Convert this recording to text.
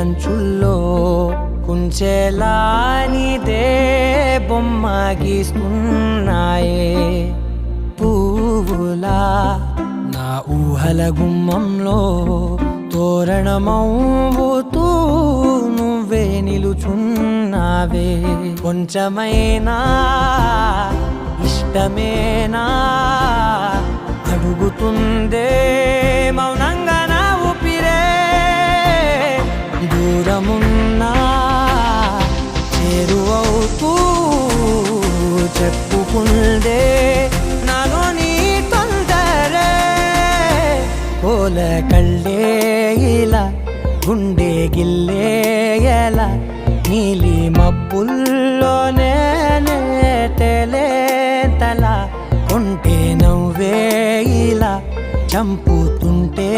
అంచుల్లో కుంచెలా నీదే బొమ్మ గీస్తున్నాయే పువ్వులా నా ఊహల గుమ్మంలో తోరణమవుతూ నువ్వే నిలుచున్నావే కొంచెమైనా ఇష్టమేనా అడుగుతుందే మౌనంగా నా ఊపిరే దూరమున్నా చేరువవుతూ చెప్పుకుందే నాలో నీ తొందరే కోల కళ్ళే ఇలా గుండె గిల్లే ఎలా నీలి మబ్బుల్లోనే తల కొంటే నవ్వే ఇలా చంపుతుంటే